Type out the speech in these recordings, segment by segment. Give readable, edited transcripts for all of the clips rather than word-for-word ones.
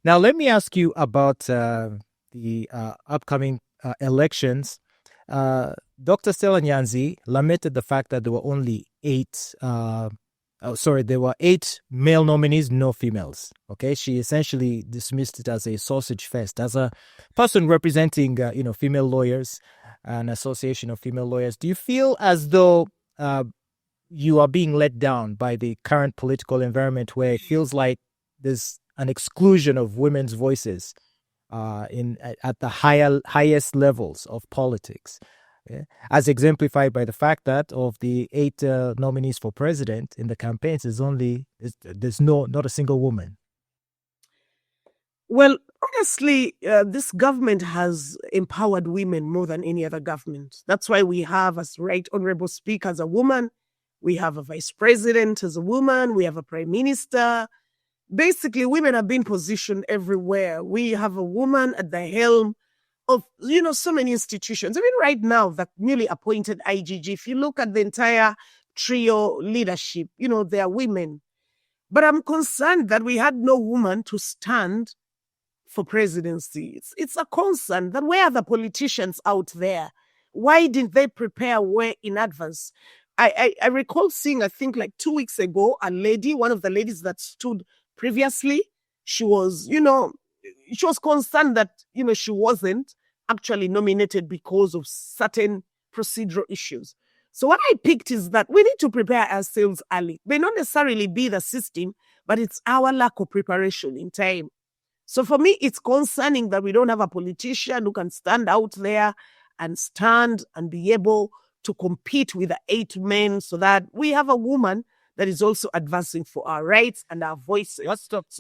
Now, let me ask you about the upcoming elections. Dr. Stella Nyanzi lamented the fact that there were only there were eight male nominees, no females. Okay, she essentially dismissed it as a sausage fest. As a person representing, female lawyers, an association of female lawyers, do you feel as though you are being let down by the current political environment where it feels like there's an exclusion of women's voices at the highest levels of politics, as exemplified by the fact that of the eight nominees for president in the campaigns, there's not a single woman. Well, honestly, this government has empowered women more than any other government. That's why we have, as Right Honorable Speaker, as a woman, we have a vice president as a woman, we have a prime minister. Basically, women have been positioned everywhere. We have a woman at the helm of, so many institutions. Even right now, the newly appointed IGG, if you look at the entire trio leadership, they are women. But I'm concerned that we had no woman to stand for presidency. It's a concern that where are the politicians out there? Why didn't they prepare way in advance? I recall seeing, I think like 2 weeks ago, a lady, one of the ladies that stood previously, she was concerned that, she wasn't actually nominated because of certain procedural issues. So what I picked is that we need to prepare ourselves early. May not necessarily be the system, but it's our lack of preparation in time. So for me, it's concerning that we don't have a politician who can stand out there and be able to compete with the 8 men, so that we have a woman that is also advancing for our rights and our voices. What stopped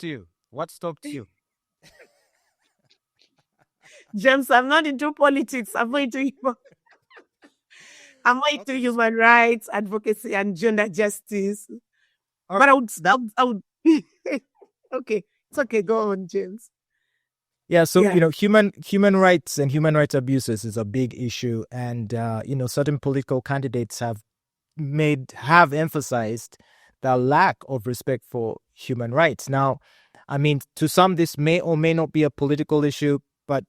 you? What stopped you? James, I'm not into politics. I'm into human rights, advocacy, and gender justice. But I would okay. It's okay. Go on, James. Yeah, so human rights and human rights abuses is a big issue, and certain political candidates have emphasized the lack of respect for human rights. Now, I mean, to some, this may or may not be a political issue, but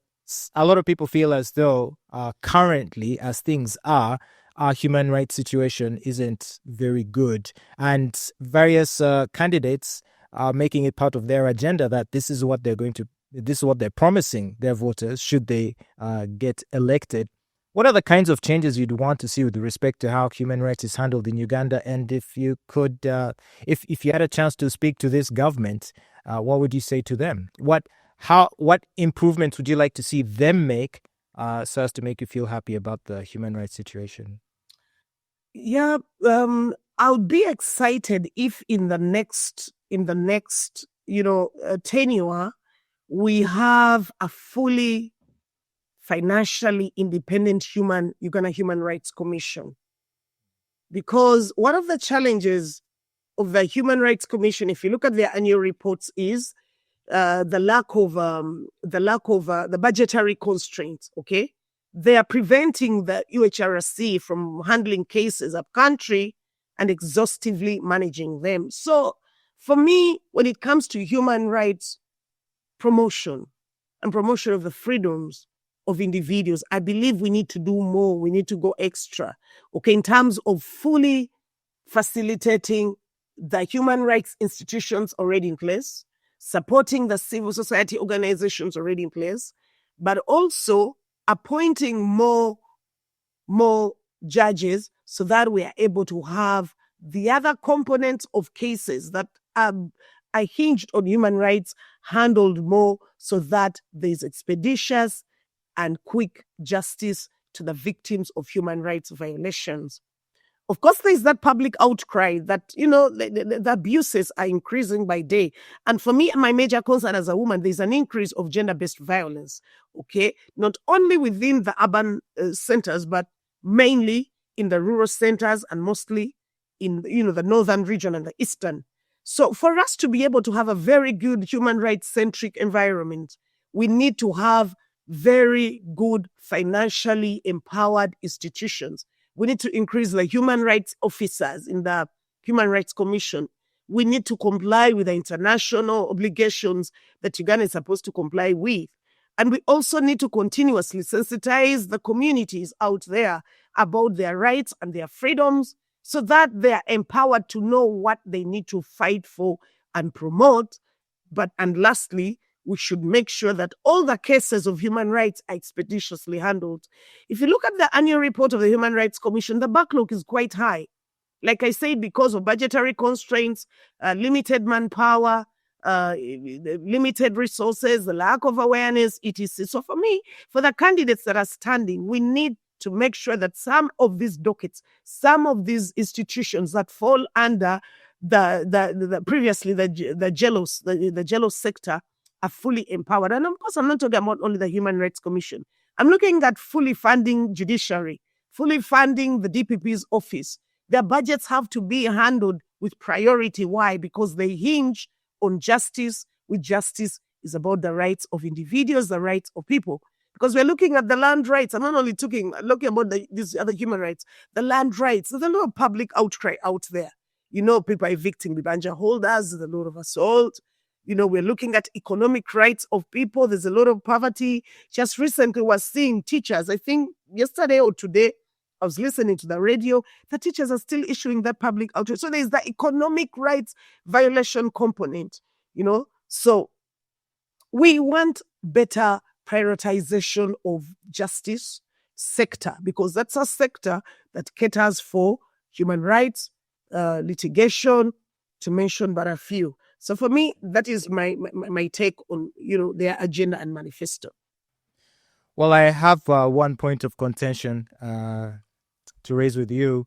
a lot of people feel as though currently, as things are, our human rights situation isn't very good, and various candidates are making it part of their agenda that this is what they're promising their voters should they get elected. What are the kinds of changes you'd want to see with respect to how human rights is handled in Uganda? And if you could, if you had a chance to speak to this government, what would you say to them? What improvements would you like to see them make so as to make you feel happy about the human rights situation? Yeah, I would be excited if in the next tenure, we have a fully financially independent Uganda Human Rights Commission. Because one of the challenges of the Human Rights Commission, if you look at their annual reports, is the lack of the budgetary constraints. Okay, they are preventing the UHRC from handling cases up country and exhaustively managing them. So, for me, when it comes to human rights promotion and promotion of the freedoms of individuals, I believe we need to do more. We need to go extra, okay, in terms of fully facilitating the human rights institutions already in place, supporting the civil society organizations already in place, but also appointing more judges so that we are able to have the other components of cases that are hinged on human rights handled more, so that there's expeditious and quick justice to the victims of human rights violations. Of course, there's that public outcry that, the abuses are increasing by day. And for me, my major concern as a woman, there's an increase of gender-based violence, okay? Not only within the urban centers, but mainly in the rural centers and mostly in, the northern region and the eastern. So for us to be able to have a very good human rights-centric environment, we need to have very good financially empowered institutions. We need to increase the human rights officers in the Human Rights Commission. We need to comply with the international obligations that Uganda is supposed to comply with. And we also need to continuously sensitize the communities out there about their rights and their freedoms so that they are empowered to know what they need to fight for and promote. And lastly, we should make sure that all the cases of human rights are expeditiously handled. If you look at the annual report of the Human Rights Commission, the backlog is quite high. Like I said, because of budgetary constraints, limited manpower, limited resources, the lack of awareness, etc. So for me, for the candidates that are standing, we need to make sure that some of these dockets, some of these institutions that fall under the jealous sector are fully empowered. And of course, I'm not talking about only the Human Rights Commission. I'm looking at fully funding judiciary, fully funding the DPP's office. Their budgets have to be handled with priority. Why? Because they hinge on justice. With justice is about the rights of individuals, the rights of people. Because we're looking at the land rights. I'm not only looking about these other human rights, the land rights. There's a lot of public outcry out there. People are evicting bibanja holders. There's a lot of assault. We're looking at economic rights of people. There's a lot of poverty. Just recently, we're seeing teachers. I think yesterday or today, I was listening to the radio. The teachers are still issuing that public outreach. So there's the economic rights violation component, So we want better prioritization of justice sector, because that's a sector that caters for human rights, litigation, to mention but a few. So for me, that is my take on, their agenda and manifesto. Well, I have one point of contention to raise with you.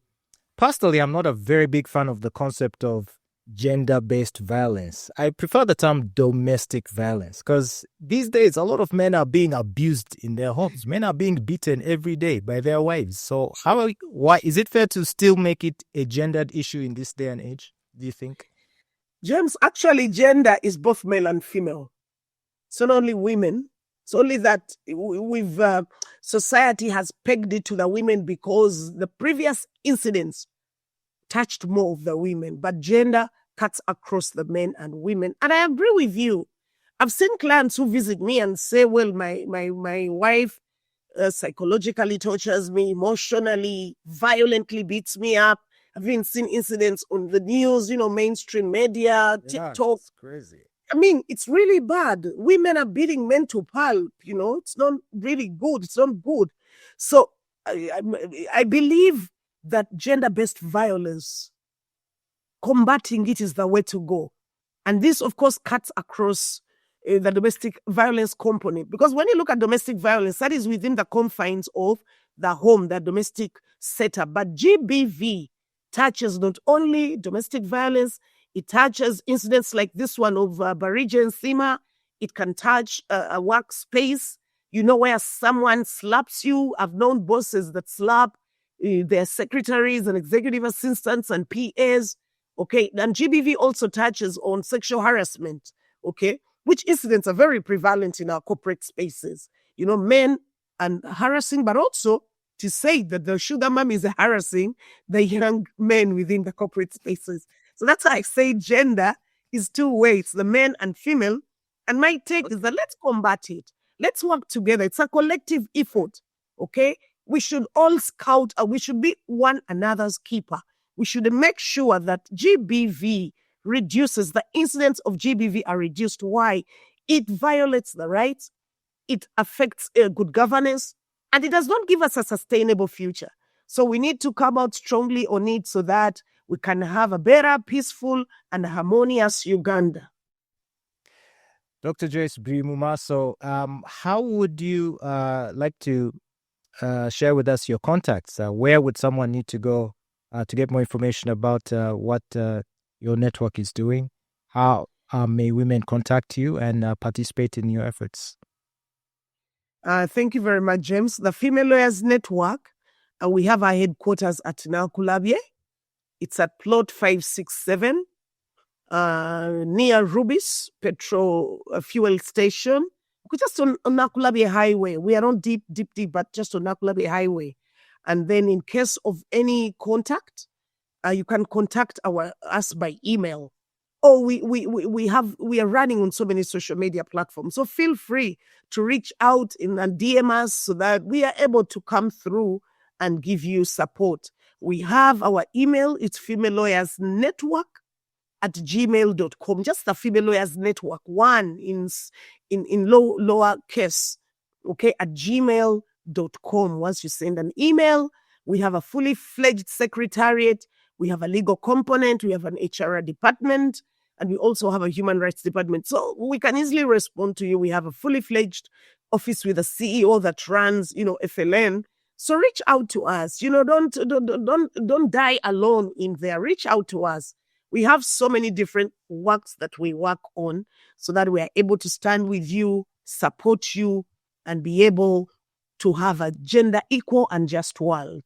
Personally, I'm not a very big fan of the concept of gender-based violence. I prefer the term domestic violence, because these days a lot of men are being abused in their homes. Men are being beaten every day by their wives. So why is it fair to still make it a gendered issue in this day and age, do you think? James, actually, gender is both male and female. It's not only women. It's only that society has pegged it to the women because the previous incidents touched more of the women, but gender cuts across the men and women. And I agree with you. I've seen clients who visit me and say, well, my wife psychologically tortures me, emotionally, violently beats me up. I've even seen incidents on the news, mainstream media, TikTok. It's crazy. I mean, it's really bad. Women are beating men to pulp, it's not really good. It's not good. So I believe that gender-based violence, combating it is the way to go. And this, of course, cuts across the domestic violence component. Because when you look at domestic violence, that is within the confines of the home, the domestic setup. But GBV touches not only domestic violence, it touches incidents like this one of Barija and Sima. It can touch a workspace, where someone slaps you. I've known bosses that slap their secretaries and executive assistants and PAs. Okay. And GBV also touches on sexual harassment. Okay. Which incidents are very prevalent in our corporate spaces. Men and harassing, but also to say that the sugar mom is harassing the young men within the corporate spaces. So that's why I say gender is two ways, the men and female. And my take is that let's combat it. Let's work together. It's a collective effort, okay? We should all scout, we should be one another's keeper. We should make sure that GBV reduces, the incidents of GBV are reduced. Why? It violates the rights, it affects good governance, and it does not give us a sustainable future. So we need to come out strongly on it so that we can have a better, peaceful, and harmonious Uganda. Dr. Joyce Brimumaso, how would you like to share with us your contacts? Where would someone need to go to get more information about what your network is doing? How may women contact you and participate in your efforts? Thank you very much, James. The Female Lawyers Network, we have our headquarters at Nalunga. It's at plot 567 near Rubis petrol fuel station. We're just on Nakulabi Highway. We are not deep, but just on Nakulabi Highway. And then in case of any contact, you can contact us by email. Oh, we are running on so many social media platforms. So feel free to reach out and DM us so that we are able to come through and give you support. We have our email, it's Female Lawyers Network at gmail.com. Just the Female Lawyers Network, one in lower case, okay, at gmail.com. Once you send an email, we have a fully fledged secretariat, we have a legal component, we have an HR department, and we also have a human rights department. So we can easily respond to you. We have a fully fledged office with a CEO that runs, FLN. So reach out to us. Don't die alone in there. Reach out to us. We have so many different works that we work on so that we are able to stand with you, support you, and be able to have a gender equal and just world.